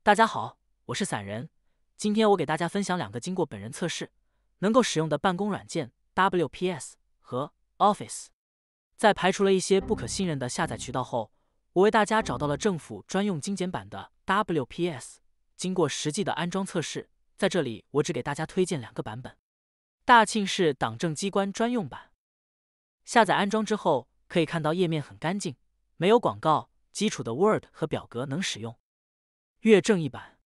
大家好，我是散人。今天我给大家分享两个经过本人测试能够使用的办公软件 WPS 和 Office。在排除了一些不可信任的下载渠道后，我为大家找到了政府专用精简版的 WPS。经过实际的安装测试，在这里我只给大家推荐两个版本。大庆市党政机关专用版。下载安装之后，可以看到页面很干净，没有广告，基础的 Word 和表格能使用。粤正译版。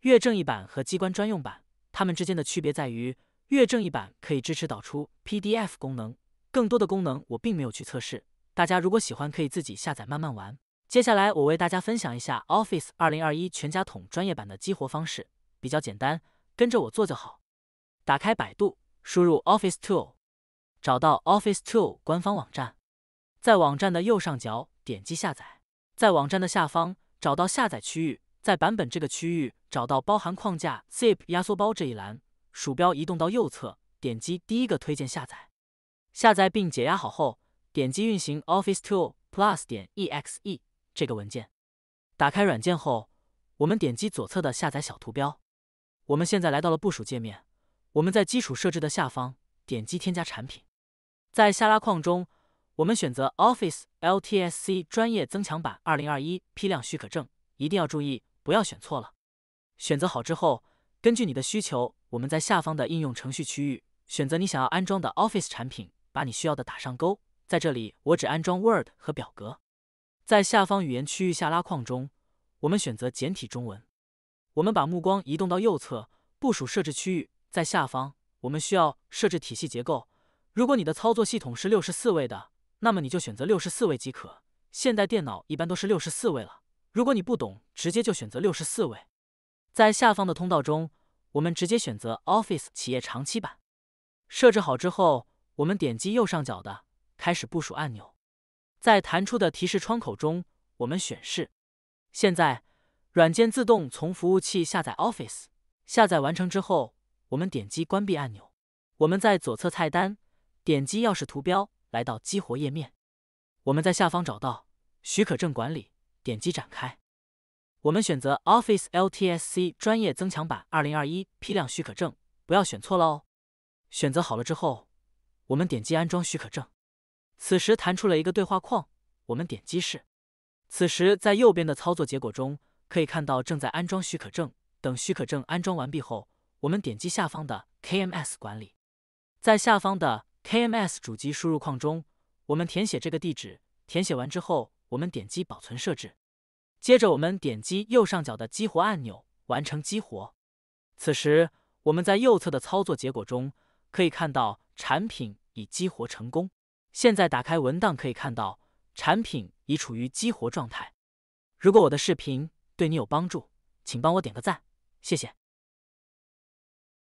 粤正译版和机关专用版，它们之间的区别在于，粤正译版可以支持导出 PDF 功能，更多的功能我并没有去测试，大家如果喜欢可以自己下载慢慢玩。接下来我为大家分享一下 Office 2021全家桶专业版的激活方式，比较简单，跟着我做就好。打开百度，输入 Office Tool， 找到 Office Tool 官方网站，在网站的右上角点击下载，在网站的下方找到下载区域，在版本这个区域找到包含框架 zip 压缩包这一栏，鼠标移动到右侧，点击第一个推荐下载。下载并解压好后，点击运行 Office Tool Plus.exe 这个文件。打开软件后，我们点击左侧的下载小图标。我们现在来到了部署界面，我们在基础设置的下方点击添加产品。在下拉框中，我们选择 Office LTSC 专业增强版2021批量许可证，一定要注意不要选错了。选择好之后，根据你的需求，我们在下方的应用程序区域选择你想要安装的 Office 产品，把你需要的打上勾。在这里，我只安装 Word 和表格。在下方语言区域下拉框中，我们选择简体中文。我们把目光移动到右侧，部署设置区域，在下方我们需要设置体系结构。如果你的操作系统是64位的，那么你就选择64位即可。现代电脑一般都是64位了，如果你不懂，直接就选择64位。在下方的通道中，我们直接选择 Office 企业长期版。设置好之后，我们点击右上角的开始部署按钮，在弹出的提示窗口中，我们选是。现在软件自动从服务器下载 Office。下载完成之后，我们点击关闭按钮。我们在左侧菜单点击钥匙图标，来到激活页面。我们在下方找到许可证管理，点击展开。我们选择 Office LTSC 专业增强版2021批量许可证，不要选错了哦。选择好了之后，我们点击安装许可证。此时弹出了一个对话框，我们点击是。此时在右边的操作结果中，可以看到正在安装许可证。等许可证安装完毕后，我们点击下方的 KMS 管理。在下方的 KMS 主机输入框中，我们填写这个地址。填写完之后，我们点击保存设置。接着我们点击右上角的激活按钮，完成激活。此时我们在右侧的操作结果中可以看到产品已激活成功。现在打开文档可以看到产品已处于激活状态。如果我的视频对你有帮助，请帮我点个赞，谢谢。